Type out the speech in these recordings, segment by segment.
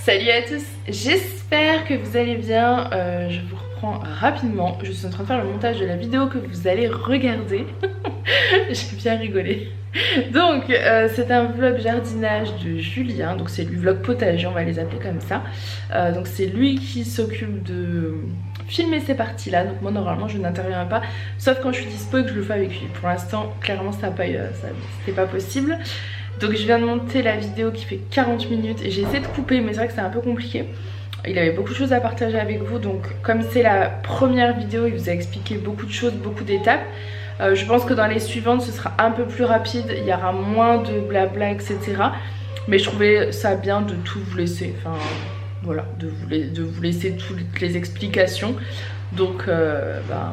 Salut à tous, j'espère que vous allez bien. Je vous reprends rapidement. Je suis en train de faire le montage de la vidéo que vous allez regarder. J'ai bien rigolé. Donc c'est un vlog jardinage de Julien. Donc c'est le vlog potager, on va les appeler comme ça. Donc c'est lui qui s'occupe de filmer ces parties là. Donc moi normalement je n'interviens pas, sauf quand je suis dispo et que je le fais avec lui. Pour l'instant clairement c'était pas possible. Donc je viens de monter la vidéo qui fait 40 minutes et j'ai essayé de couper, mais c'est vrai que c'est un peu compliqué. Il avait beaucoup de choses à partager avec vous, donc comme c'est la première vidéo, il vous a expliqué beaucoup de choses, beaucoup d'étapes. Je pense que dans les suivantes ce sera un peu plus rapide, il y aura moins de blabla etc. Mais je trouvais ça bien de tout vous laisser, enfin voilà, de vous laisser toutes les explications. Donc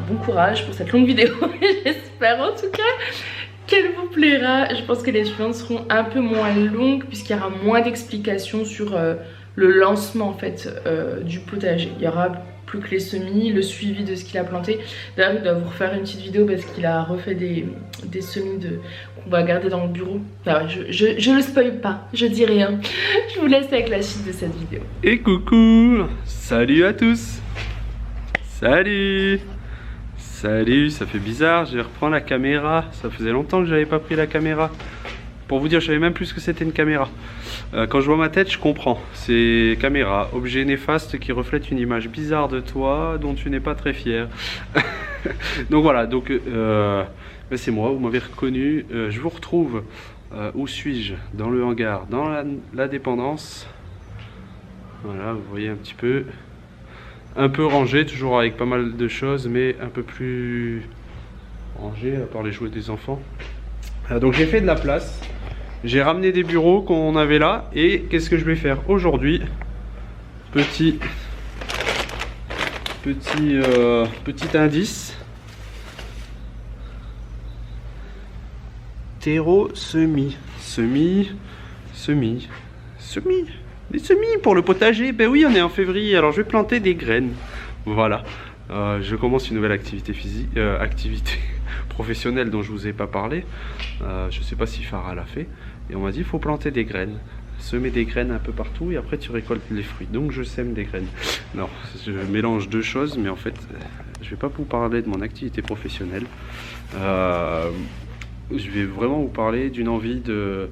bon courage pour cette longue vidéo, j'espère en tout cas qu'elle vous plaira. Je pense que les suivantes seront un peu moins longues puisqu'il y aura moins d'explications sur le lancement en fait du potager. Il y aura plus que les semis, le suivi de ce qu'il a planté. D'ailleurs il doit vous refaire une petite vidéo parce qu'il a refait des semis qu'on va garder dans le bureau. Alors, je le spoil pas, je dis rien. Je vous laisse avec la suite de cette vidéo. Et coucou, salut à tous. Salut. Salut, ça fait bizarre, je vais reprendre la caméra. Ça faisait longtemps que j'avais pas pris la caméra. Pour vous dire, je savais même plus ce que c'était une caméra. Quand je vois ma tête, je comprends. C'est caméra, objet néfaste qui reflète une image bizarre de toi dont tu n'es pas très fier. Donc voilà, donc c'est moi, vous m'avez reconnu. Je vous retrouve, où suis-je? Dans le hangar, dans la dépendance. Voilà, vous voyez un petit peu. Un peu rangé, toujours avec pas mal de choses, mais un peu plus rangé, à part les jouets des enfants. Donc j'ai fait de la place. J'ai ramené des bureaux qu'on avait là. Et qu'est-ce que je vais faire aujourd'hui? Petit indice. Terreau semis. Semis. Des semis pour le potager. Ben oui, on est en février, alors je vais planter des graines. Voilà. Je commence une nouvelle activité professionnelle dont je vous ai pas parlé. Je sais pas si Farah l'a fait. Et on m'a dit il faut planter des graines. Semer des graines un peu partout et après tu récoltes les fruits. Donc je sème des graines. Non, je mélange deux choses, mais en fait, je vais pas vous parler de mon activité professionnelle. Je vais vraiment vous parler d'une envie de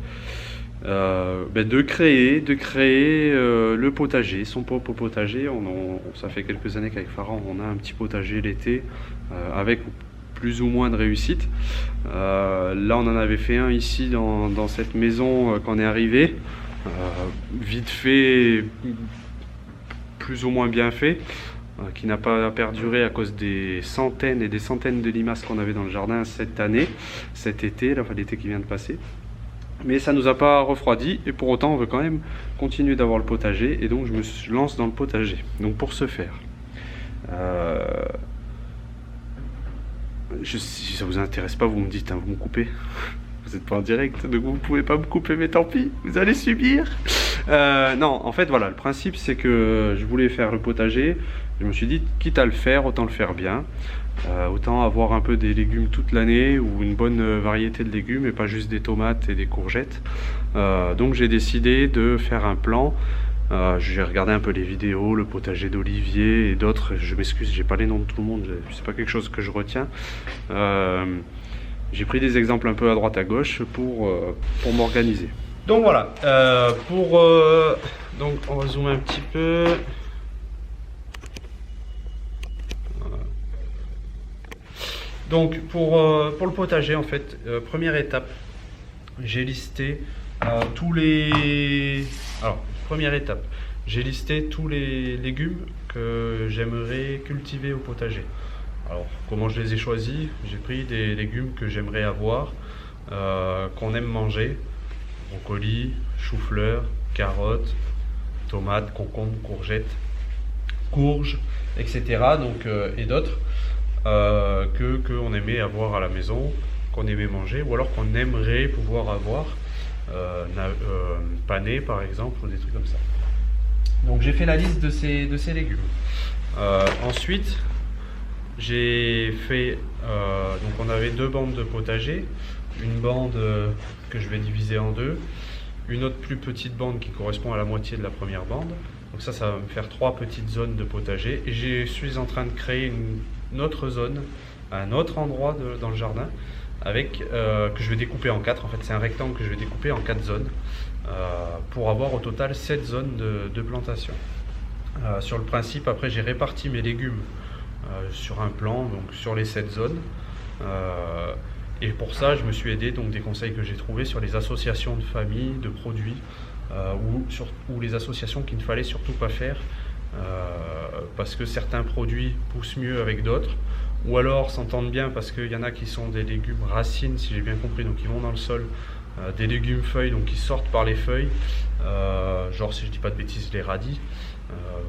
créer le potager, son propre potager. Ça fait quelques années qu'avec Farah on a un petit potager l'été avec plus ou moins de réussite. Là on en avait fait un ici dans cette maison quand on est arrivé, vite fait, plus ou moins bien fait, qui n'a pas perduré à cause des centaines et des centaines de limaces qu'on avait dans le jardin cet été, l'été qui vient de passer. Mais ça nous a pas refroidi et pour autant on veut quand même continuer d'avoir le potager et donc je me lance dans le potager. Donc pour ce faire, si ça vous intéresse pas, vous me dites, hein, vous me coupez. Vous n'êtes pas en direct, donc vous pouvez pas me couper, mais tant pis, vous allez subir. Non, en fait voilà, le principe c'est que je voulais faire le potager. Je me suis dit, quitte à le faire, autant le faire bien. Autant avoir un peu des légumes toute l'année ou une bonne variété de légumes et pas juste des tomates et des courgettes. Donc j'ai décidé de faire un plan. J'ai regardé un peu les vidéos, le potager d'Olivier et d'autres. Je m'excuse, j'ai pas les noms de tout le monde, c'est pas quelque chose que je retiens. J'ai pris des exemples un peu à droite à gauche pour m'organiser. Donc voilà, donc on va zoomer un petit peu. Donc pour le potager en fait, première étape, j'ai listé j'ai listé tous les légumes que j'aimerais cultiver au potager. Alors comment je les ai choisis? J'ai pris des légumes que j'aimerais avoir, qu'on aime manger, brocoli, chou-fleur, carottes, tomates, concombres, courgettes, courges, etc. Donc, et d'autres. Qu'on aimait avoir à la maison, qu'on aimait manger, ou alors qu'on aimerait pouvoir avoir pané par exemple, ou des trucs comme ça. Donc j'ai fait la liste de ces légumes. Ensuite j'ai fait donc on avait deux bandes de potager, une bande que je vais diviser en deux, une autre plus petite bande qui correspond à la moitié de la première bande. Donc ça va me faire 3 petites zones de potager. Et je suis en train de créer une autre zone, à un autre endroit dans le jardin, avec, que je vais découper en 4. En fait, c'est un rectangle que je vais découper en 4 zones pour avoir au total 7 zones de plantation. Sur le principe, après, j'ai réparti mes légumes sur un plan, donc sur les 7 zones. Et pour ça, je me suis aidé donc des conseils que j'ai trouvés sur les associations de familles, de produits, ou les associations qu'il ne fallait surtout pas faire, parce que certains produits poussent mieux avec d'autres, ou alors s'entendent bien parce qu'il y en a qui sont des légumes racines, si j'ai bien compris, donc ils vont dans le sol, des légumes feuilles, donc qui sortent par les feuilles, genre si je dis pas de bêtises, les radis,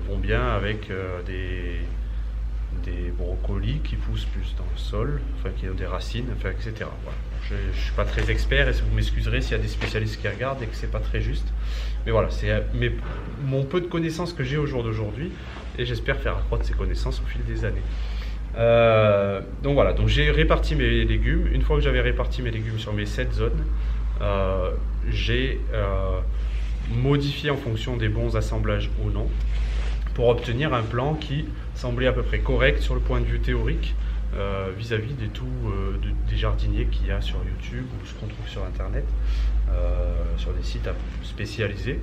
vont bien avec des brocolis qui poussent plus dans le sol, enfin qui ont des racines, enfin, etc. Voilà. Je ne suis pas très expert et vous m'excuserez s'il y a des spécialistes qui regardent et que c'est pas très juste. Mais voilà, c'est mon peu de connaissances que j'ai au jour d'aujourd'hui et j'espère faire accroître ces connaissances au fil des années. Donc voilà, donc j'ai réparti mes légumes. Une fois que j'avais réparti mes légumes sur mes 7 zones, j'ai modifié en fonction des bons assemblages ou non, pour obtenir un plan qui semblait à peu près correct sur le point de vue théorique vis-à-vis des jardiniers qu'il y a sur YouTube ou ce qu'on trouve sur internet, sur des sites spécialisés.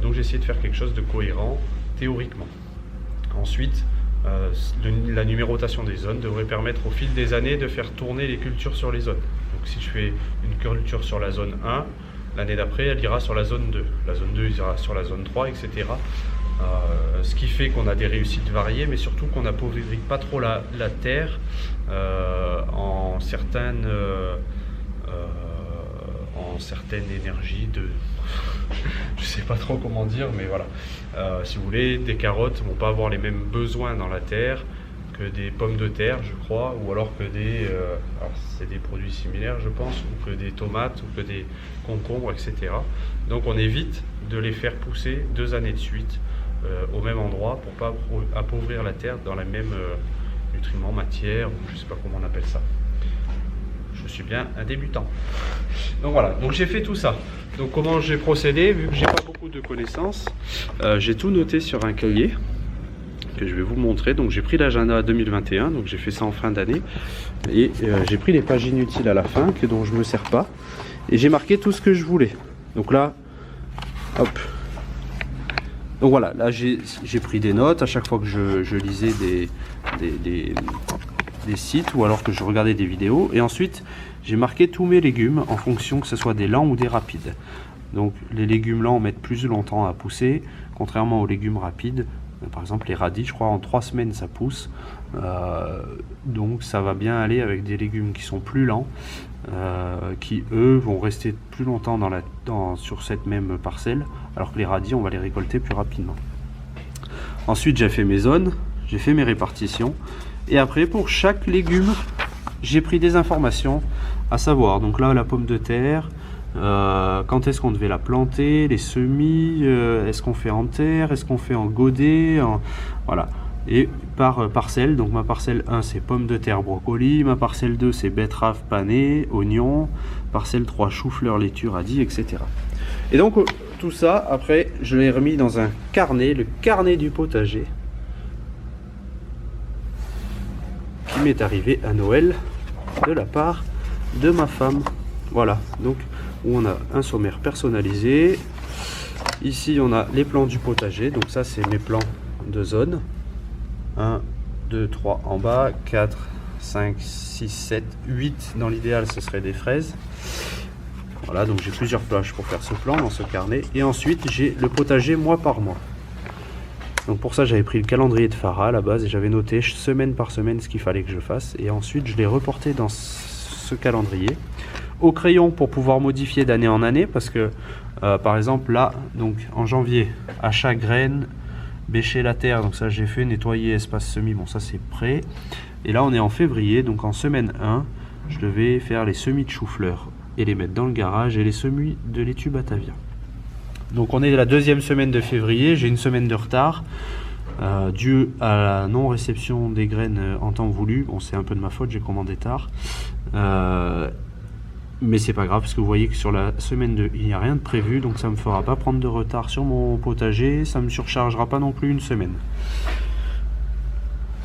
Donc j'ai essayé de faire quelque chose de cohérent théoriquement. Ensuite, la numérotation des zones devrait permettre au fil des années de faire tourner les cultures sur les zones. Donc si je fais une culture sur la zone 1, l'année d'après elle ira sur la zone 2, la zone 2 ira sur la zone 3, etc. Ce qui fait qu'on a des réussites variées, mais surtout qu'on n'appauvrit pas trop la terre en certaines énergies de... je sais pas trop comment dire, mais voilà. Si vous voulez, des carottes vont pas avoir les mêmes besoins dans la terre que des pommes de terre, je crois, ou alors que alors c'est des produits similaires, je pense, ou que des tomates, ou que des concombres, etc. Donc on évite de les faire pousser 2 années de suite au même endroit pour pas appauvrir la terre dans la même nutriments, matière, ou je sais pas comment on appelle ça. Je suis bien un débutant. Donc voilà, donc j'ai fait tout ça. Donc comment j'ai procédé, vu que j'ai pas beaucoup de connaissances, j'ai tout noté sur un cahier que je vais vous montrer. Donc j'ai pris l'agenda 2021, donc j'ai fait ça en fin d'année, et j'ai pris les pages inutiles à la fin dont je me sers pas, et j'ai marqué tout ce que je voulais. Donc là, hop. Donc voilà, là j'ai pris des notes à chaque fois que je lisais des sites ou alors que je regardais des vidéos, et ensuite j'ai marqué tous mes légumes en fonction que ce soit des lents ou des rapides. Donc les légumes lents mettent plus longtemps à pousser, contrairement aux légumes rapides. Par exemple les radis, je crois en 3 semaines ça pousse, donc ça va bien aller avec des légumes qui sont plus lents, qui eux vont rester plus longtemps sur cette même parcelle, alors que les radis on va les récolter plus rapidement. Ensuite j'ai fait mes zones, j'ai fait mes répartitions, et après pour chaque légume j'ai pris des informations à savoir. Donc là la pomme de terre, quand est-ce qu'on devait la planter, les semis, est-ce qu'on fait en terre, est-ce qu'on fait en godet, voilà. Et par parcelle, donc ma parcelle 1 c'est pommes de terre, brocoli, ma parcelle 2 c'est betterave panée, oignon, parcelle 3 chou-fleur, laitue, radis, etc. Et donc tout ça après je l'ai remis dans un carnet, le carnet du potager, qui m'est arrivé à Noël de la part de ma femme. Voilà, donc où on a un sommaire personnalisé. Ici on a les plans du potager, donc ça c'est mes plans de zone. 1, 2, 3 en bas, 4, 5, 6, 7, 8 dans l'idéal ce serait des fraises. Voilà, donc j'ai plusieurs pages pour faire ce plan dans ce carnet. Et ensuite j'ai le potager mois par mois. Donc pour ça j'avais pris le calendrier de Farah à la base et j'avais noté semaine par semaine ce qu'il fallait que je fasse. Et ensuite je l'ai reporté dans ce calendrier au crayon pour pouvoir modifier d'année en année, parce que par exemple là, donc en janvier, achat graines, bêcher la terre, donc ça j'ai fait, nettoyer espace semis, bon ça c'est prêt. Et là on est en février, donc en semaine 1 je devais faire les semis de chou-fleur et les mettre dans le garage, et les semis de laitue Batavia. Donc on est la 2e semaine de février, j'ai une semaine de retard dû à la non-réception des graines en temps voulu. Bon c'est un peu de ma faute, j'ai commandé tard. Mais c'est pas grave parce que vous voyez que sur la semaine 2 il n'y a rien de prévu, donc ça me fera pas prendre de retard sur mon potager, ça me surchargera pas non plus une semaine.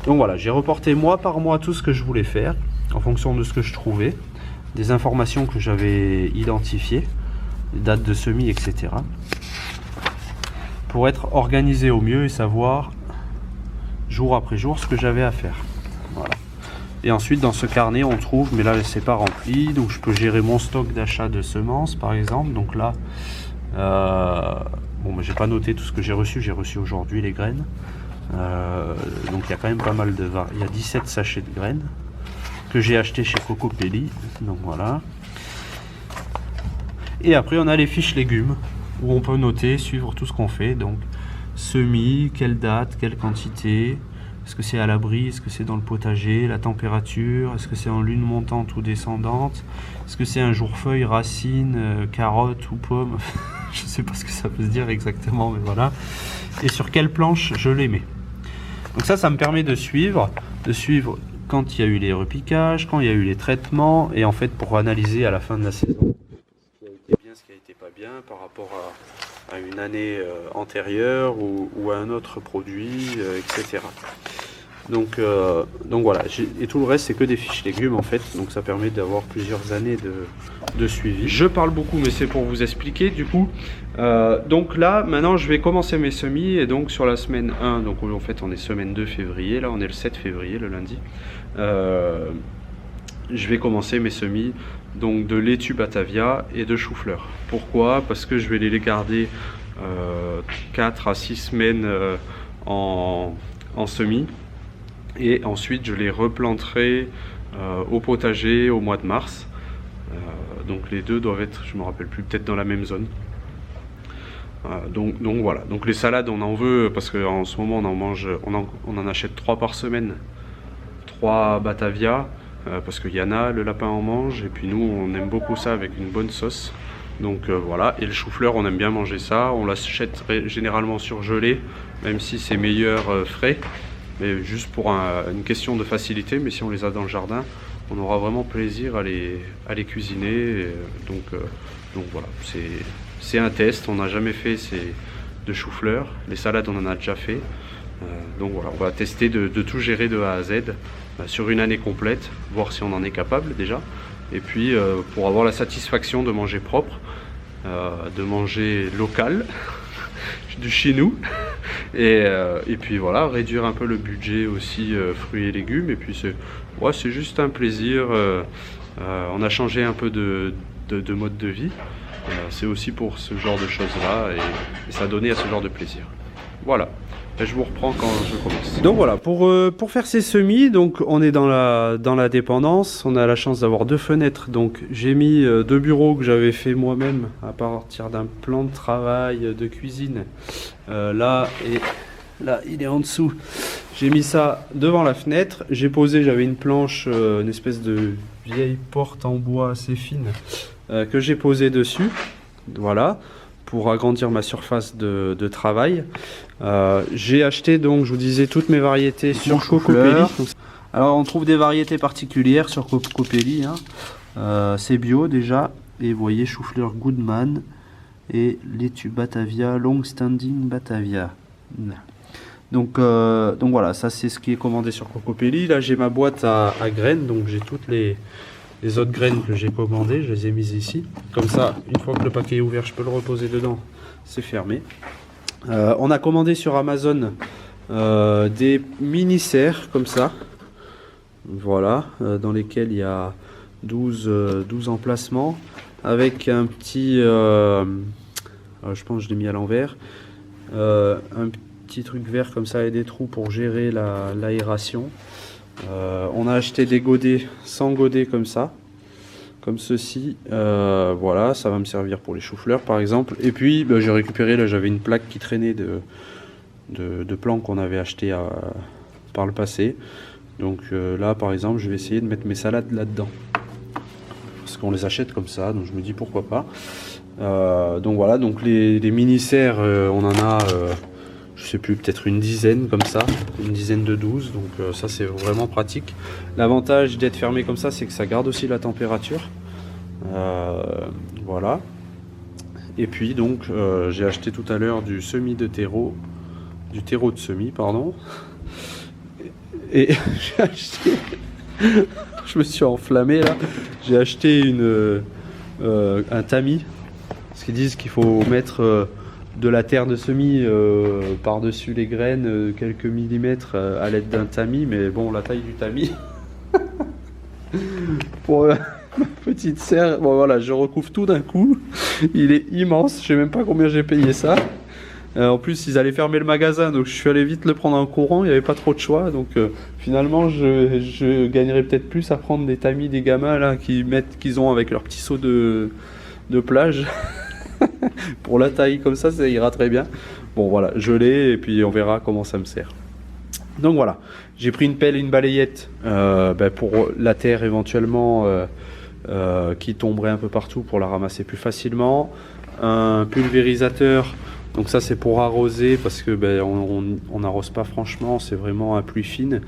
Donc voilà, j'ai reporté mois par mois tout ce que je voulais faire en fonction de ce que je trouvais, des informations que j'avais identifiées, dates de semis, etc. pour être organisé au mieux et savoir jour après jour ce que j'avais à faire. Voilà. Et ensuite dans ce carnet on trouve, mais là c'est pas rempli, donc je peux gérer mon stock d'achat de semences par exemple. Donc là bon, j'ai pas noté tout ce que j'ai reçu aujourd'hui les graines, donc il y a quand même pas mal de il y a 17 sachets de graines que j'ai acheté chez Cocopelli, donc voilà. Et après on a les fiches légumes où on peut noter, suivre tout ce qu'on fait, donc semis, quelle date, quelle quantité, est-ce que c'est à l'abri, est-ce que c'est dans le potager, la température, est-ce que c'est en lune montante ou descendante, est-ce que c'est un jour feuille, racine, carotte ou pomme, je sais pas ce que ça peut se dire exactement, mais voilà, et sur quelle planche je les mets. Donc ça me permet de suivre quand il y a eu les repiquages, quand il y a eu les traitements, et en fait pour analyser à la fin de la saison ce qui a été bien, ce qui a été pas bien par rapport à une année antérieure ou à un autre produit, etc. Donc voilà, et tout le reste c'est que des fiches légumes en fait, donc ça permet d'avoir plusieurs années de suivi. Je parle beaucoup mais c'est pour vous expliquer du coup. Donc là maintenant je vais commencer mes semis, et donc sur la semaine 1, donc en fait on est semaine 2 février, là on est le 7 février, le lundi, je vais commencer mes semis donc de laitue Batavia et de chou-fleur. Pourquoi? Parce que je vais les garder 4 à 6 semaines en semis, et ensuite je les replanterai au potager au mois de mars. Donc les deux doivent être, je me rappelle plus, peut-être dans la même zone. Donc voilà, donc les salades on en veut parce qu'en ce moment on en mange, on en achète 3 par semaine, 3 Batavia, parce que Yana, le lapin, en mange, et puis nous on aime beaucoup ça avec une bonne sauce. Donc voilà, et le chou-fleur on aime bien manger ça, on l'achète généralement surgelé, même si c'est meilleur frais, mais juste pour une question de facilité. Mais si on les a dans le jardin, on aura vraiment plaisir à les cuisiner, donc voilà, c'est un test, on n'a jamais fait de chou-fleur, les salades on en a déjà fait, donc voilà, on va tester de tout gérer de A à Z sur une année complète, voir si on en est capable déjà, et puis pour avoir la satisfaction de manger propre, de manger local, du chez nous, et puis voilà, réduire un peu le budget aussi fruits et légumes, et puis c'est juste un plaisir, on a changé un peu de mode de vie, c'est aussi pour ce genre de choses là, et ça a donné à ce genre de plaisir. Voilà, je vous reprends quand je commence. Donc voilà, pour faire ces semis, donc on est dans la dépendance, on a la chance d'avoir 2 fenêtres, donc j'ai mis 2 bureaux que j'avais fait moi-même à partir d'un plan de travail de cuisine, là et là il est en dessous. J'ai mis ça devant la fenêtre, j'avais une planche, une espèce de vieille porte en bois assez fine que j'ai posée dessus, voilà, pour agrandir ma surface de travail. J'ai acheté, donc je vous disais, toutes mes variétés sur Cocopelli. Alors on trouve des variétés particulières sur Cocopelli, hein. C'est bio déjà, et vous voyez chou-fleur Goodman et laitue Batavia, long standing Batavia. Donc voilà, ça c'est ce qui est commandé sur Cocopelli. Là j'ai ma boîte à graines, donc j'ai toutes les autres graines que j'ai commandées, je les ai mises ici. Comme ça, une fois que le paquet est ouvert, je peux le reposer dedans, c'est fermé. On a commandé sur Amazon des mini-serres comme ça, voilà, dans lesquels il y a 12 emplacements, avec un petit, je pense que je l'ai mis à l'envers, un petit truc vert comme ça et des trous pour gérer l'aération. On a acheté des godets sans godet comme ça, comme ceci, voilà, ça va me servir pour les choux-fleurs par exemple. Et puis j'ai récupéré, là j'avais une plaque qui traînait de plants qu'on avait acheté par le passé. Donc là par exemple je vais essayer de mettre mes salades là-dedans, parce qu'on les achète comme ça, donc je me dis pourquoi pas. Donc voilà, donc les mini-serres, on en a je sais plus, peut-être une dizaine comme ça, une dizaine de 12, donc ça c'est vraiment pratique. L'avantage d'être fermé comme ça, c'est que ça garde aussi la température, Voilà. Et puis donc j'ai acheté tout à l'heure du terreau de semis, pardon. Et j'ai acheté, je me suis enflammé là, j'ai acheté un tamis, parce qu'ils disent qu'il faut mettre de la terre de semis par-dessus les graines, quelques millimètres à l'aide d'un tamis, mais bon, la taille du tamis pour ma petite serre, bon voilà, je recouvre tout d'un coup, il est immense, je sais même pas combien j'ai payé ça. En plus, ils allaient fermer le magasin, donc je suis allé vite le prendre en courant, il n'y avait pas trop de choix, donc finalement, je gagnerais peut-être plus à prendre des tamis des gamins là qu'ils ont avec leur petit seau de plage. Pour la taille comme ça ira très bien. Bon voilà, je l'ai et puis on verra comment ça me sert. Donc voilà, j'ai pris une pelle et une balayette pour la terre éventuellement qui tomberait un peu partout pour la ramasser plus facilement. Un pulvérisateur, donc ça c'est pour arroser parce que on n'arrose pas franchement, c'est vraiment à pluie fine.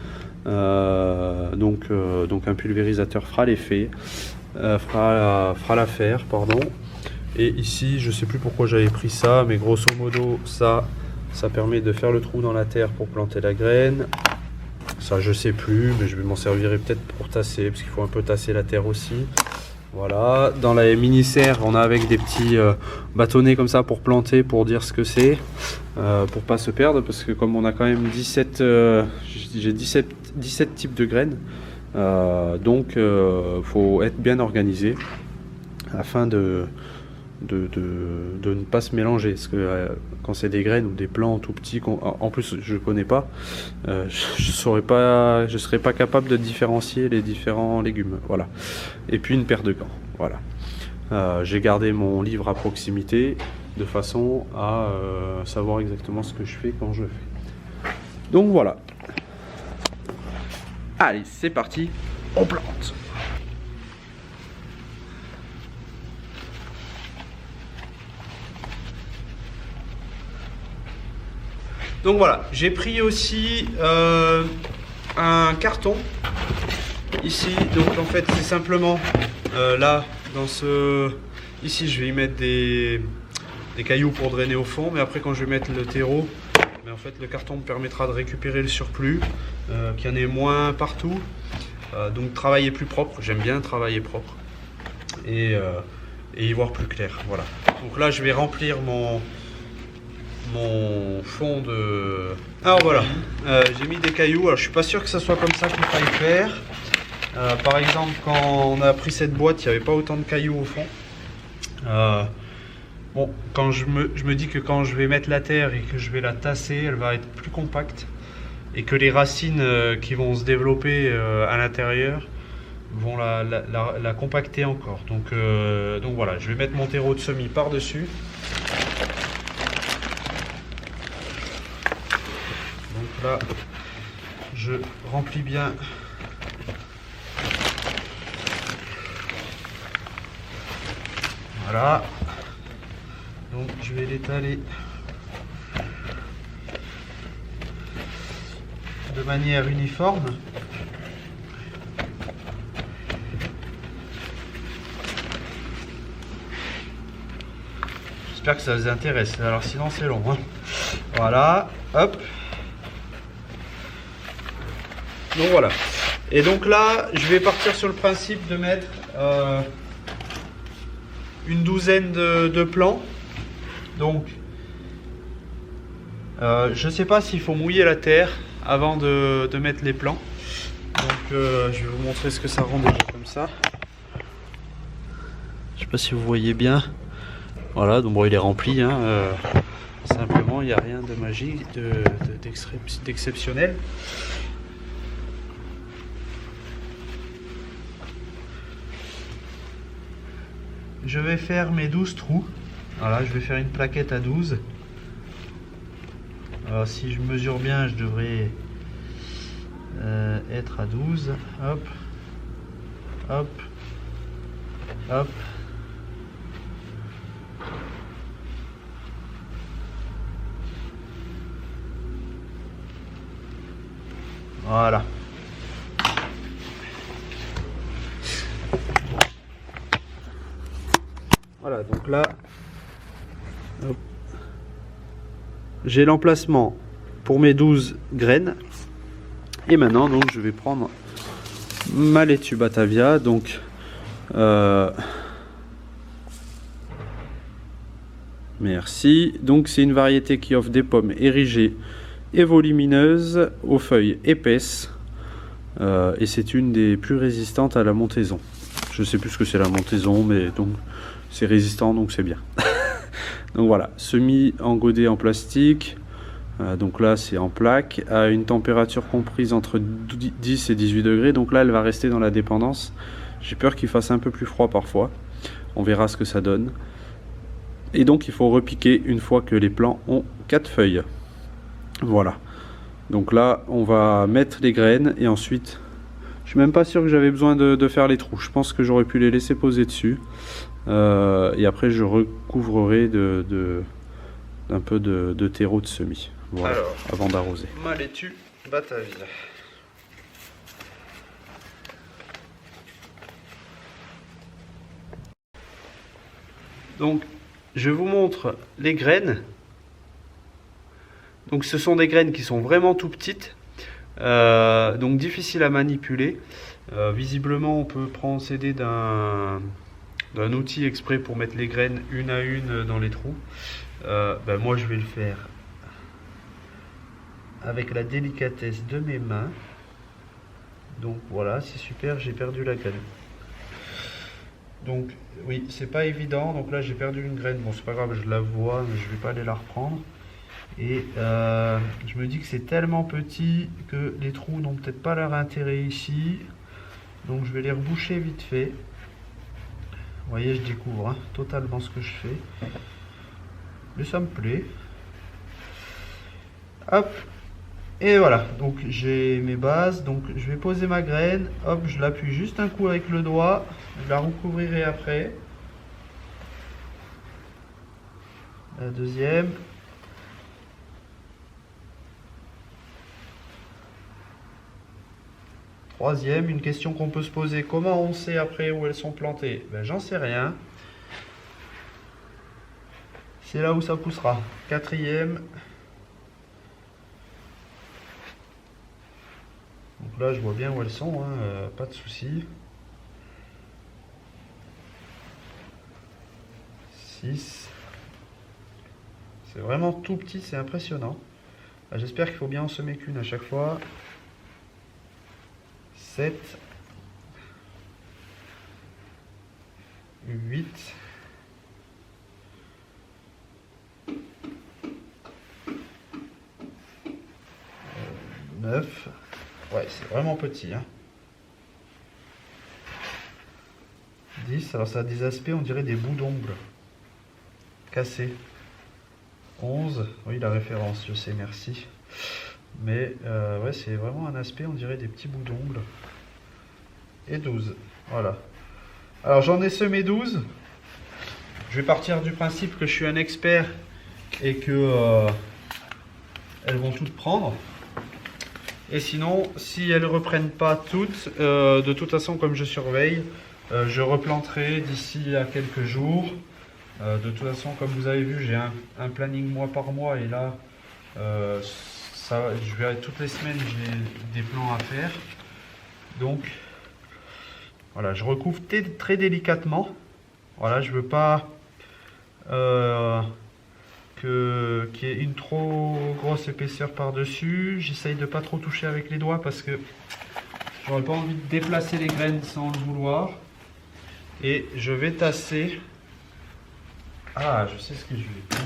Donc un pulvérisateur fera l'effet, fera l'affaire, pardon. Et ici, je sais plus pourquoi j'avais pris ça, mais grosso modo, ça permet de faire le trou dans la terre pour planter la graine. Ça, je sais plus, mais je vais m'en servir peut-être pour tasser, parce qu'il faut un peu tasser la terre aussi. Voilà. Dans la mini-serre, on a avec des petits bâtonnets comme ça pour planter, pour dire ce que c'est, pour pas se perdre, parce que comme on a quand même 17 types de graines, donc faut être bien organisé afin de ne pas se mélanger, parce que quand c'est des graines ou des plants tout petits, en plus je connais pas, je serais pas capable de différencier les différents légumes. Voilà. Et puis une paire de gants. Voilà. J'ai gardé mon livre à proximité de façon à savoir exactement ce que je fais quand je fais. Donc voilà. Allez, c'est parti, on plante. Donc voilà, j'ai pris aussi un carton ici. Donc en fait c'est simplement là ici je vais y mettre des cailloux pour drainer au fond, mais après quand je vais mettre le terreau, en fait le carton me permettra de récupérer le surplus, qu'il y en ait moins partout, donc travailler plus propre. J'aime bien travailler propre et y voir plus clair. Voilà. Donc là je vais remplir mon fond de... Alors voilà, j'ai mis des cailloux. Alors je suis pas sûr que ça soit comme ça qu'il faille faire. Par exemple, quand on a pris cette boîte, il n'y avait pas autant de cailloux au fond. Bon, quand je me dis que quand je vais mettre la terre et que je vais la tasser, elle va être plus compacte, et que les racines qui vont se développer à l'intérieur vont la compacter encore. Donc voilà, je vais mettre mon terreau de semis par-dessus. Donc là, je remplis bien voilà. Donc je vais l'étaler de manière uniforme. J'espère que ça vous intéresse, alors sinon c'est long, hein. Voilà, hop. Donc voilà. Et donc là, je vais partir sur le principe de mettre une douzaine de plants. Donc, je ne sais pas s'il faut mouiller la terre avant de mettre les plants. Donc, je vais vous montrer ce que ça rend déjà comme ça. Je ne sais pas si vous voyez bien. Voilà, donc bon, il est rempli, hein, simplement, il n'y a rien de magique, d'exceptionnel. Je vais faire mes 12 trous. Voilà, je vais faire une plaquette à 12. Alors si je mesure bien, je devrais être à 12. Hop, hop, hop. Voilà. Voilà, donc là, j'ai l'emplacement pour mes 12 graines. Et maintenant, donc, je vais prendre ma laitue Batavia. Donc, merci. Donc, c'est une variété qui offre des pommes érigées et volumineuses aux feuilles épaisses. Et c'est une des plus résistantes à la montaison. Je sais plus ce que c'est la montaison, mais donc c'est résistant, donc c'est bien. Donc voilà, semis en godet en plastique. Donc là c'est en plaque à une température comprise entre 10 et 18 degrés. Donc là elle va rester dans la dépendance. J'ai peur qu'il fasse un peu plus froid parfois. On verra ce que ça donne. Et donc il faut repiquer une fois que les plants ont 4 feuilles. Voilà. Donc là on va mettre les graines et ensuite je suis même pas sûr que j'avais besoin de faire les trous. Je pense que j'aurais pu les laisser poser dessus. Et après je recouvrerai d'un peu de terreau de semis. Voilà. Alors, avant d'arroser. Ma laitue Batavia. Donc je vous montre les graines. Donc ce sont des graines qui sont vraiment tout petites. Donc difficiles à manipuler. Visiblement on peut procéder d'un outil exprès pour mettre les graines une à une dans les trous. Moi je vais le faire avec la délicatesse de mes mains. Donc voilà, c'est super, j'ai perdu la graine. Donc oui, c'est pas évident. Donc là j'ai perdu une graine. Bon c'est pas grave, je la vois, mais je vais pas aller la reprendre. Et je me dis que c'est tellement petit que les trous n'ont peut-être pas leur intérêt ici. Donc je vais les reboucher vite fait. Vous voyez, je découvre totalement ce que je fais. Mais ça me plaît. Hop. Et voilà, donc j'ai mes bases. Donc je vais poser ma graine. Hop, je l'appuie juste un coup avec le doigt. Je la recouvrirai après. La deuxième. Troisième, une question qu'on peut se poser, comment on sait après où elles sont plantées? J'en sais rien. C'est là où ça poussera. Quatrième. Donc là je vois bien où elles sont, pas de souci. 6. C'est vraiment tout petit, c'est impressionnant. J'espère qu'il faut bien en semer qu'une à chaque fois. 7, 8, 9, ouais c'est vraiment petit. 10, alors ça a des aspects, on dirait des bouts d'ongles cassés. 11, oui la référence, je sais, merci. Mais ouais, c'est vraiment un aspect, on dirait des petits bouts d'ongles. Et 12, voilà. Alors j'en ai semé 12. Je vais partir du principe que je suis un expert et que elles vont toutes prendre. Et sinon, si elles ne reprennent pas toutes, de toute façon comme je surveille, je replanterai d'ici à quelques jours. De toute façon, comme vous avez vu, j'ai un planning mois par mois et là, toutes les semaines, j'ai des plans à faire. Donc, voilà, je recouvre très délicatement. Voilà, je veux pas qu'il y ait une trop grosse épaisseur par-dessus. J'essaye de pas trop toucher avec les doigts parce que j'aurais pas envie de déplacer les graines sans le vouloir. Et je vais tasser. Ah, je sais ce que je vais prendre.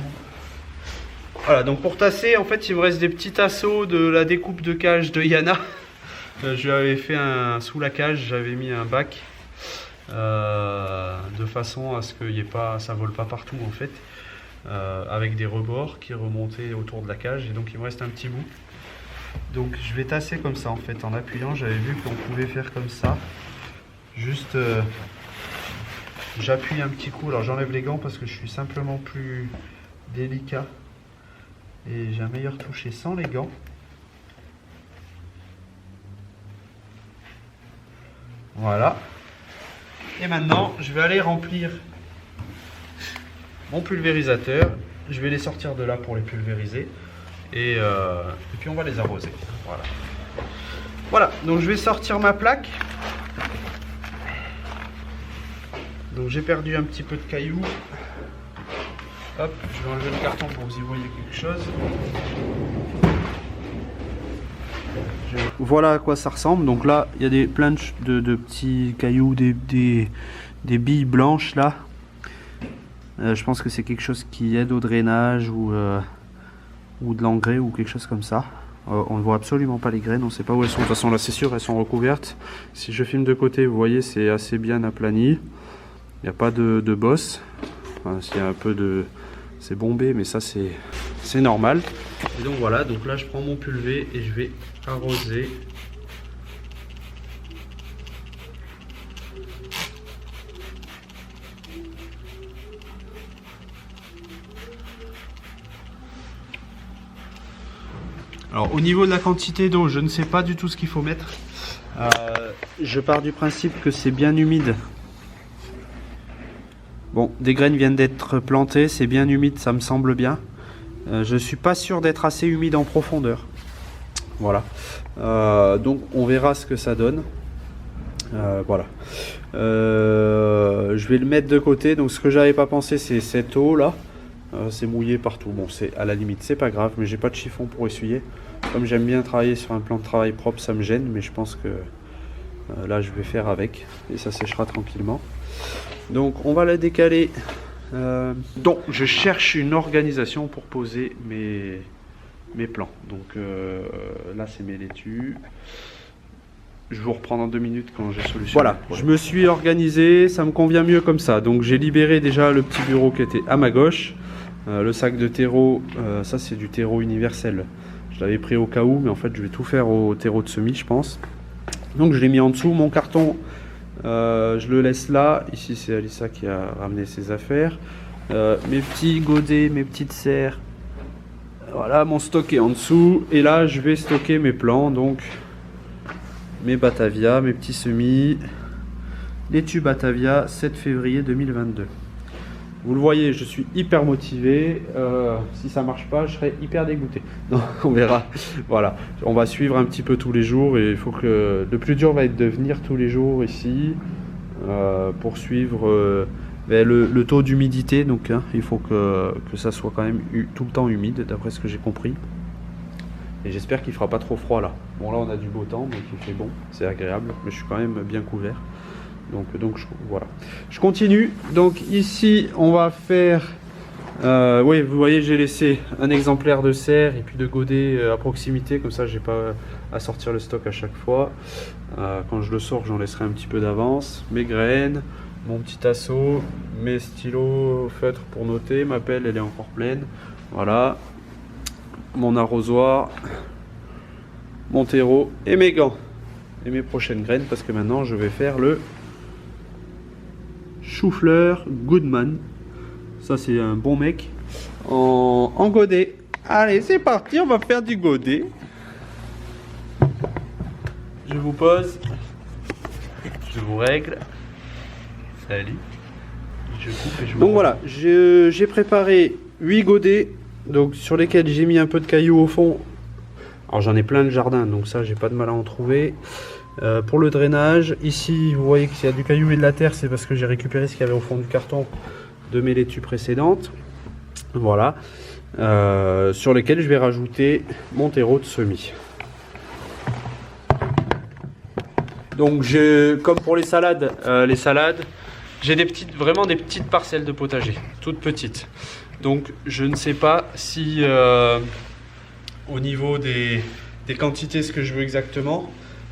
Voilà, donc pour tasser, en fait, il me reste des petits tasseaux de la découpe de cage de Yana. Je lui avais fait sous la cage, j'avais mis un bac de façon à ce que ça vole pas partout en fait, avec des rebords qui remontaient autour de la cage. Et donc il me reste un petit bout. Donc je vais tasser comme ça en fait, en appuyant. J'avais vu qu'on pouvait faire comme ça. Juste, j'appuie un petit coup. Alors j'enlève les gants parce que je suis simplement plus délicat et j'ai un meilleur toucher sans les gants. Voilà. Et maintenant, je vais aller remplir mon pulvérisateur. Je vais les sortir de là pour les pulvériser. Et puis on va les arroser. Voilà. Voilà, donc je vais sortir ma plaque. Donc j'ai perdu un petit peu de cailloux. Hop, je vais enlever le carton pour que vous y voyez quelque chose. Voilà à quoi ça ressemble. Donc là, il y a plein de petits cailloux, des billes blanches là. Je pense que c'est quelque chose qui aide au drainage ou de l'engrais ou quelque chose comme ça. On ne voit absolument pas les graines, on ne sait pas où elles sont. De toute façon là c'est sûr, elles sont recouvertes. Si je filme de côté, vous voyez, c'est assez bien aplani. Il n'y a pas de bosse. Enfin, s'il y a un peu de... C'est bombé, mais ça c'est normal. Et donc voilà, donc là je prends mon pulvé et je vais arroser. Alors au niveau de la quantité d'eau, je ne sais pas du tout ce qu'il faut mettre. Je pars du principe que c'est bien humide. Bon, des graines viennent d'être plantées, c'est bien humide, ça me semble bien. Je suis pas sûr d'être assez humide en profondeur. Voilà. Donc on verra ce que ça donne. Voilà. Je vais le mettre de côté. Donc ce que j'avais pas pensé, c'est cette eau là. C'est mouillé partout. Bon, c'est à la limite, c'est pas grave, mais j'ai pas de chiffon pour essuyer. Comme j'aime bien travailler sur un plan de travail propre, ça me gêne, mais je pense que là je vais faire avec et ça séchera tranquillement. Donc on va la décaler. Donc je cherche une organisation pour poser mes plants. Donc là c'est mes laitues. Je vous reprends dans 2 minutes quand j'ai solutionné. Voilà, je me suis organisé, ça me convient mieux comme ça. Donc j'ai libéré déjà le petit bureau qui était à ma gauche. Le sac de terreau, ça c'est du terreau universel. Je l'avais pris au cas où, mais en fait je vais tout faire au terreau de semis, je pense. Donc je l'ai mis en dessous. Mon carton, je le laisse là. Ici c'est Alissa qui a ramené ses affaires. Mes petits godets, mes petites serres. Voilà, mon stock est en dessous. Et là je vais stocker mes plants. Donc mes Batavia, mes petits semis. Laitue Batavia, 7 février 2022. Vous le voyez, je suis hyper motivé. Si ça marche pas, je serai hyper dégoûté. Non, on verra. Voilà, on va suivre un petit peu tous les jours et il faut que le plus dur va être de venir tous les jours ici pour suivre le taux d'humidité. Donc, il faut que ça soit quand même tout le temps humide, d'après ce que j'ai compris. Et j'espère qu'il fera pas trop froid là. Bon, là on a du beau temps, donc il fait bon, c'est agréable, mais je suis quand même bien couvert. Donc voilà. Je continue. Donc ici, on va faire... oui, vous voyez, j'ai laissé un exemplaire de serre et puis de godet à proximité. Comme ça, j'ai pas à sortir le stock à chaque fois. Quand je le sors, j'en laisserai un petit peu d'avance. Mes graines, mon petit assaut, mes stylos feutres pour noter. Ma pelle, elle est encore pleine. Voilà. Mon arrosoir, mon terreau et mes gants. Et mes prochaines graines, parce que maintenant, je vais faire le... chou-fleur Goodman, ça c'est un bon mec en godet. Allez, c'est parti, on va faire du godet. Je vous pose, je vous règle. Salut. Je coupe et je vous... Donc voilà, j'ai préparé 8 godets, donc sur lesquels j'ai mis un peu de cailloux au fond. Alors j'en ai plein de jardin, donc ça j'ai pas de mal à en trouver. Pour le drainage, ici vous voyez qu'il y a du caillou et de la terre, c'est parce que j'ai récupéré ce qu'il y avait au fond du carton de mes laitues précédentes. Voilà, sur lesquels je vais rajouter mon terreau de semis. Donc comme pour les salades, j'ai vraiment des petites parcelles de potager, toutes petites. Donc je ne sais pas si au niveau des quantités ce que je veux exactement.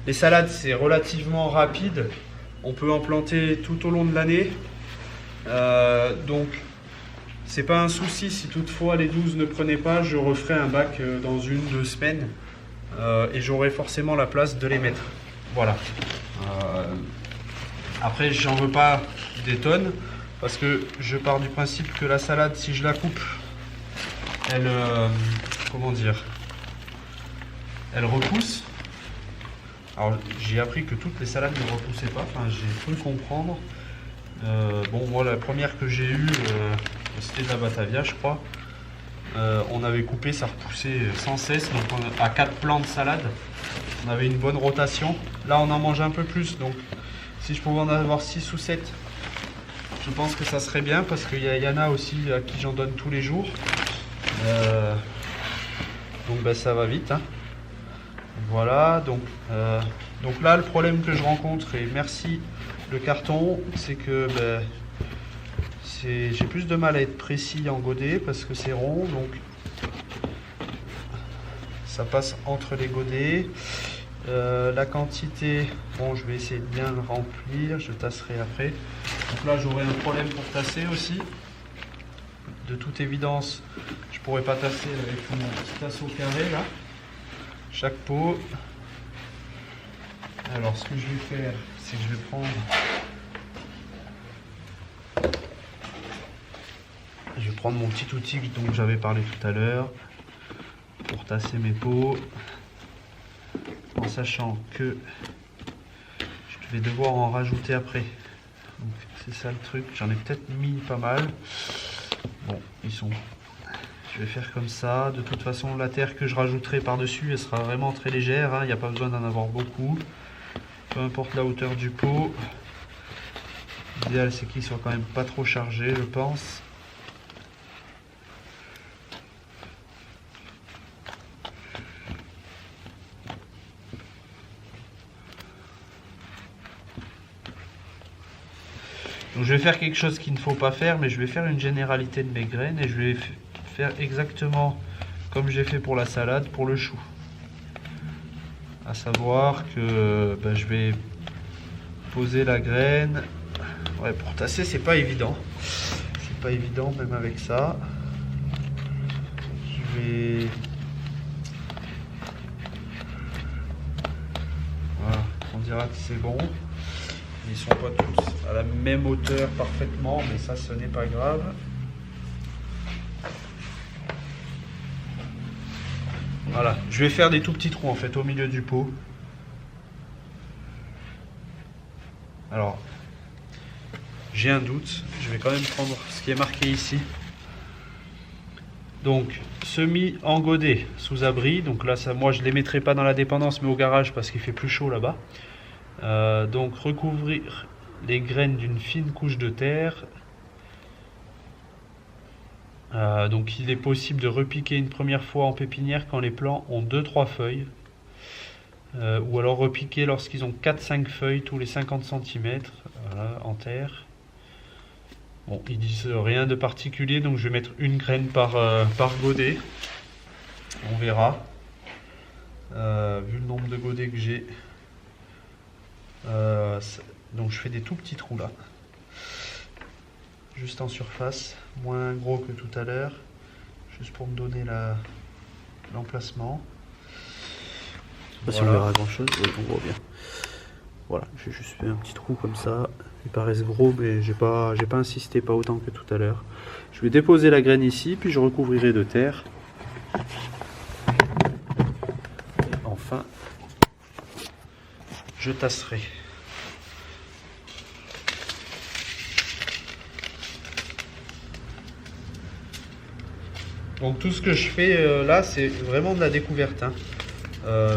Les salades, c'est relativement rapide. On peut en planter tout au long de l'année. Donc, c'est pas un souci. Si toutefois les 12 ne prenaient pas, je referai un bac dans 1-2 semaines. Et j'aurai forcément la place de les mettre. Voilà. Après, j'en veux pas des tonnes. Parce que je pars du principe que la salade, si je la coupe, elle... comment dire ? Elle repousse. Alors j'ai appris que toutes les salades ne repoussaient pas, enfin j'ai cru comprendre. Bon, moi la première que j'ai eue, c'était de la Batavia, je crois. On avait coupé, ça repoussait sans cesse, donc à 4 plants de salade, on avait une bonne rotation. Là, on en mange un peu plus, donc si je pouvais en avoir 6 ou 7, je pense que ça serait bien, parce qu'il y en a aussi à qui j'en donne tous les jours. Donc ben, ça va vite, hein. Voilà, donc là, le problème que je rencontre, et merci le carton, c'est que ben, j'ai plus de mal à être précis en godet parce que c'est rond, donc ça passe entre les godets. La quantité, bon, je vais essayer de bien le remplir, je tasserai après. Donc là, j'aurai un problème pour tasser aussi. De toute évidence, je pourrais pas tasser avec mon petit tasse au carré là. Chaque pot. Alors, ce que je vais faire, c'est que je vais prendre. Je vais prendre mon petit outil dont j'avais parlé tout à l'heure pour tasser mes pots, en sachant que je vais devoir en rajouter après. Donc c'est ça le truc, j'en ai peut-être mis pas mal. Bon, ils sont... Je vais faire comme ça. De toute façon, la terre que je rajouterai par-dessus, elle sera vraiment très légère, hein. Il n'y a pas besoin d'en avoir beaucoup. Peu importe la hauteur du pot. L'idéal, c'est qu'il soit quand même pas trop chargé, je pense. Donc je vais faire quelque chose qu'il ne faut pas faire, mais je vais faire une généralité de mes graines et je vais faire exactement comme j'ai fait pour la salade, pour le chou. À savoir que ben, je vais poser la graine. Ouais, pour tasser, c'est pas évident. C'est pas évident même avec ça. Je vais... Voilà, on dira que c'est bon. Ils sont pas tous à la même hauteur parfaitement, mais ça, ce n'est pas grave. Voilà, je vais faire des tout petits trous en fait au milieu du pot. Alors, j'ai un doute, je vais quand même prendre ce qui est marqué ici. Donc, semis en godet sous abri. Donc là, ça, moi, je ne les mettrai pas dans la dépendance, mais au garage parce qu'il fait plus chaud là-bas. Donc, recouvrir les graines d'une fine couche de terre. Donc il est possible de repiquer une première fois en pépinière quand les plants ont 2-3 feuilles. Ou alors repiquer lorsqu'ils ont 4-5 feuilles tous les 50 cm voilà, en terre. Bon, ils disent rien de particulier, donc je vais mettre une graine par godet. On verra. Vu le nombre de godets que j'ai. Donc je fais des tout petits trous là. Juste en surface, moins gros que tout à l'heure, juste pour me donner l'emplacement. Je sais pas si on verra grand chose, oui, on voit bien. Voilà, j'ai juste fait un petit trou comme ça. Ils paraissent gros, mais j'ai pas insisté, pas autant que tout à l'heure. Je vais déposer la graine ici, puis je recouvrirai de terre. Et enfin, je tasserai. Donc tout ce que je fais là, c'est vraiment de la découverte, hein.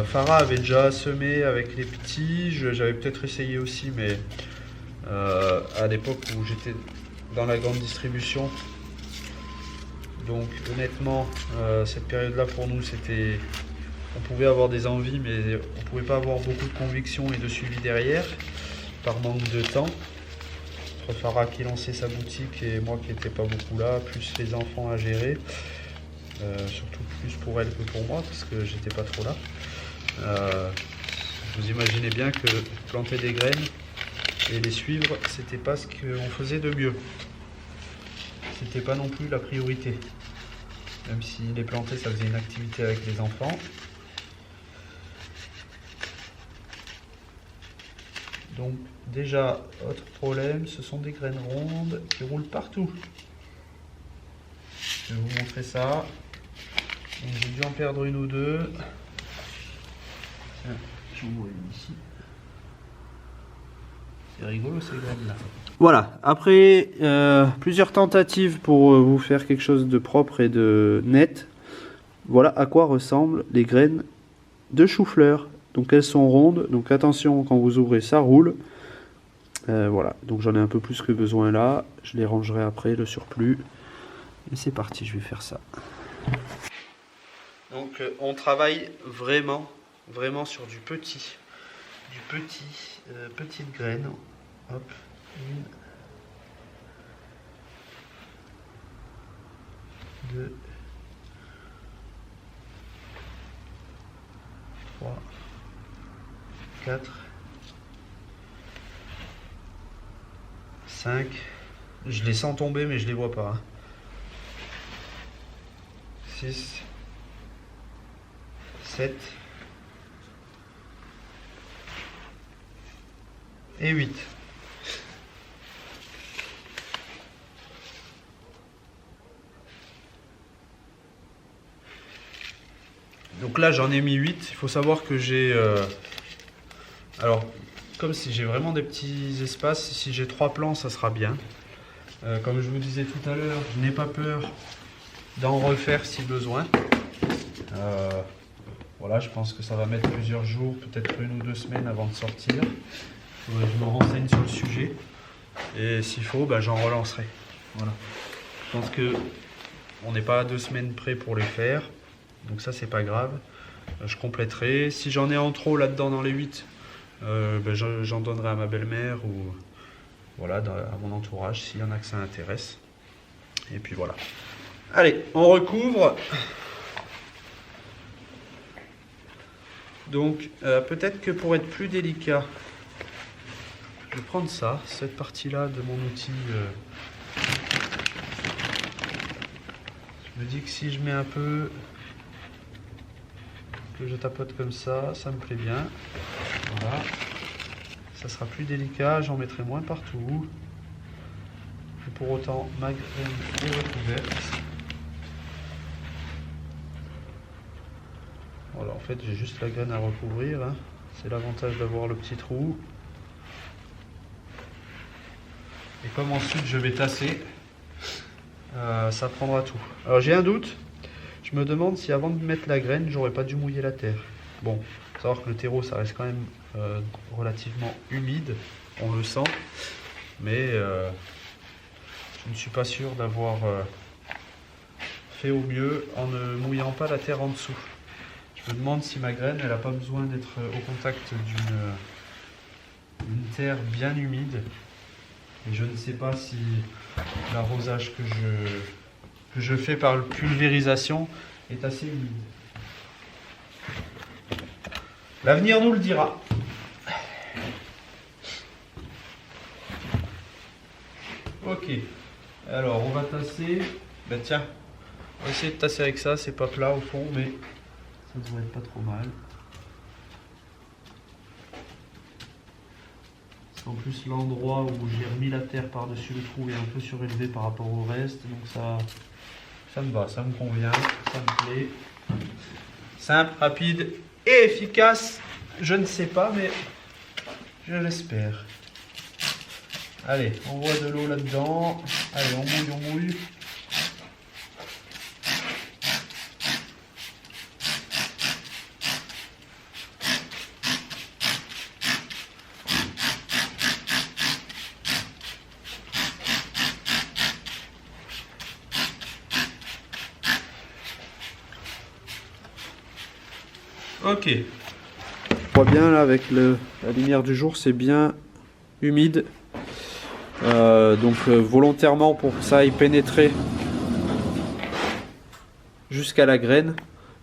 Farah avait déjà semé avec les petits, j'avais peut-être essayé aussi, mais à l'époque où j'étais dans la grande distribution. Donc honnêtement, cette période-là pour nous, c'était, on pouvait avoir des envies, mais on pouvait pas avoir beaucoup de conviction et de suivi derrière, par manque de temps. Entre Farah qui lançait sa boutique et moi qui n'étais pas beaucoup là, plus les enfants à gérer. Surtout plus pour elle que pour moi parce que j'étais pas trop là. Vous imaginez bien que planter des graines et les suivre, c'était pas ce qu'on faisait de mieux. C'était pas non plus la priorité. Même si les planter, ça faisait une activité avec les enfants. Donc déjà, autre problème, ce sont des graines rondes qui roulent partout. Je vais vous montrer ça. J'ai dû en perdre une ou deux. Tiens, j'en vois une ici. C'est rigolo ces graines là. Voilà, après plusieurs tentatives pour vous faire quelque chose de propre et de net, voilà à quoi ressemblent les graines de chou-fleur. Donc elles sont rondes, donc attention quand vous ouvrez ça roule. Voilà, donc j'en ai un peu plus que besoin là, je les rangerai après le surplus. Et c'est parti, je vais faire ça. Donc on travaille vraiment sur du petit, petite graine. Hop, 1, 2, 3, 4, 5. Je les sens tomber mais je les vois pas. 6, 7 et 8. Donc là j'en ai mis 8. Il faut savoir que j'ai alors comme si j'ai vraiment des petits espaces, si j'ai 3 plants ça sera bien. Comme je vous disais tout à l'heure, je n'ai pas peur d'en refaire si besoin. Voilà, je pense que ça va mettre plusieurs jours, peut-être 1 ou 2 semaines avant de sortir. Je me renseigne sur le sujet et s'il faut, j'en relancerai. Voilà. Je pense que on n'est pas à 2 semaines près pour les faire, donc ça c'est pas grave. Je compléterai. Si j'en ai en trop là-dedans dans les 8, j'en donnerai à ma belle-mère ou voilà, à mon entourage s'il y en a que ça intéresse. Et puis voilà. Allez, on recouvre. Donc peut-être que pour être plus délicat, je vais prendre ça, cette partie-là de mon outil. Je me dis que si je mets un peu, que je tapote comme ça me plaît bien. Voilà. Ça sera plus délicat, j'en mettrai moins partout. Et pour autant, ma graine est recouverte. Voilà, en fait, j'ai juste la graine à recouvrir. Hein. C'est l'avantage d'avoir le petit trou. Et comme ensuite je vais tasser, ça prendra tout. Alors j'ai un doute. Je me demande si avant de mettre la graine, j'aurais pas dû mouiller la terre. Bon, faut savoir que le terreau, ça reste quand même relativement humide. On le sent. Mais je ne suis pas sûr d'avoir fait au mieux en ne mouillant pas la terre en dessous. Je me demande si ma graine, elle n'a pas besoin d'être au contact d'une terre bien humide. Et je ne sais pas si l'arrosage que je fais par pulvérisation est assez humide. L'avenir nous le dira. Ok. Alors, on va tasser. Tiens, on va essayer de tasser avec ça. C'est pas plat au fond, mais ça devrait être pas trop mal. En plus, l'endroit où j'ai remis la terre par-dessus le trou est un peu surélevé par rapport au reste. Donc ça me va, ça me convient, ça me plaît. Simple, rapide et efficace. Je ne sais pas, mais je l'espère. Allez, on voit de l'eau là-dedans. Allez, on mouille. Ok. Je vois bien là avec la lumière du jour, c'est bien humide. Donc volontairement pour que ça aille pénétrer jusqu'à la graine.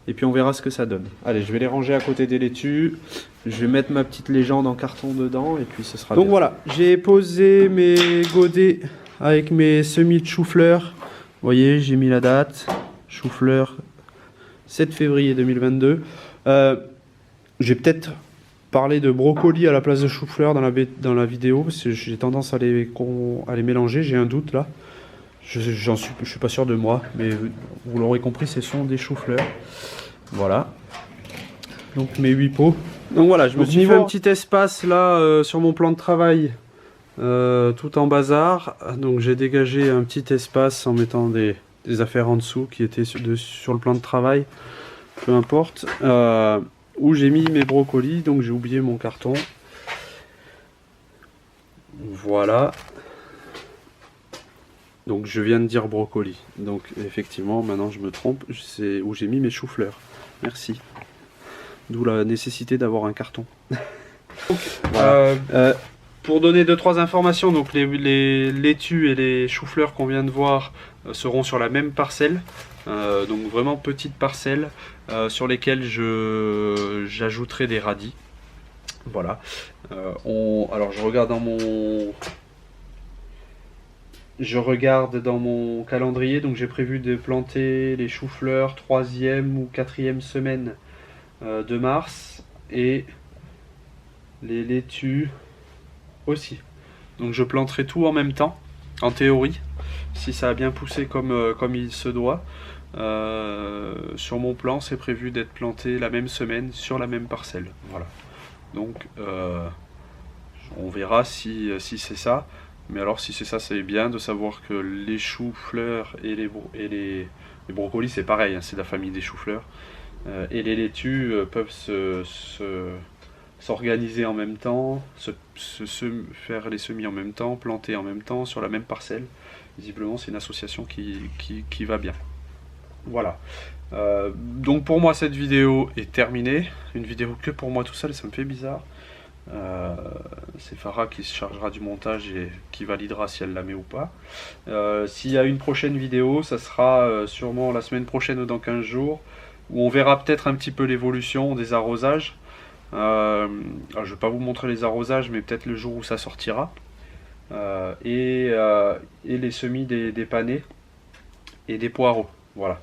Et puis on verra ce que ça donne. Allez, je vais les ranger à côté des laitues. Je vais mettre ma petite légende en carton dedans et puis ce sera donc bien. Voilà, j'ai posé mes godets avec mes semis de chou-fleur. Vous voyez, j'ai mis la date. Chou-fleur 7 février 2022. J'ai peut-être parlé de brocoli à la place de chou-fleur dans la vidéo parce que j'ai tendance à les mélanger, j'ai un doute là. Je suis pas sûr de moi, mais vous l'aurez compris, ce sont des choux-fleurs. Voilà. Donc mes 8 pots. Donc voilà, je me suis fait un petit espace là sur mon plan de travail tout en bazar. Donc j'ai dégagé un petit espace en mettant des affaires en dessous qui étaient sur le plan de travail, peu importe, où j'ai mis mes brocolis. Donc j'ai oublié mon carton. Voilà. Donc je viens de dire brocoli. Donc effectivement, maintenant je me trompe, c'est où j'ai mis mes choux-fleurs. Merci. D'où la nécessité d'avoir un carton. Voilà. Pour donner 2-3 informations, donc les laitues et les choux-fleurs qu'on vient de voir seront sur la même parcelle. Donc vraiment petite parcelle sur lesquelles j'ajouterai des radis. Voilà. Alors je regarde dans mon calendrier, donc j'ai prévu de planter les choux-fleurs 3e ou 4e semaine de mars et les laitues aussi. Donc je planterai tout en même temps, en théorie, si ça a bien poussé comme il se doit. Sur mon plan, c'est prévu d'être planté la même semaine sur la même parcelle. Voilà. Donc on verra si c'est ça. Mais alors si c'est ça, c'est bien de savoir que les choux-fleurs et les brocolis, c'est pareil, hein, c'est la famille des choux-fleurs. Et les laitues peuvent s'organiser en même temps, faire les semis en même temps, planter en même temps sur la même parcelle. Visiblement, c'est une association qui va bien. Voilà. Donc pour moi, cette vidéo est terminée. Une vidéo que pour moi tout seul, ça me fait bizarre. C'est Farah qui se chargera du montage et qui validera si elle la met ou pas. S'il y a une prochaine vidéo, ça sera sûrement la semaine prochaine ou dans 15 jours, où on verra peut-être un petit peu l'évolution des arrosages. Alors je ne vais pas vous montrer les arrosages, mais peut-être le jour où ça sortira. Et les semis des panais et des poireaux. Voilà.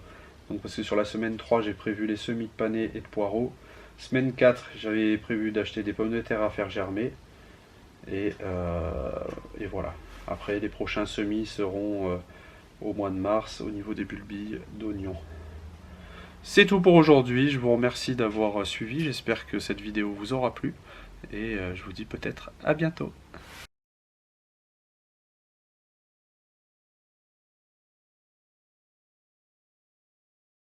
Donc parce que sur la semaine 3, j'ai prévu les semis de panais et de poireaux. Semaine 4, j'avais prévu d'acheter des pommes de terre à faire germer. Et voilà. Après, les prochains semis seront au mois de mars au niveau des bulbilles d'oignons. C'est tout pour aujourd'hui. Je vous remercie d'avoir suivi. J'espère que cette vidéo vous aura plu. Et je vous dis peut-être à bientôt.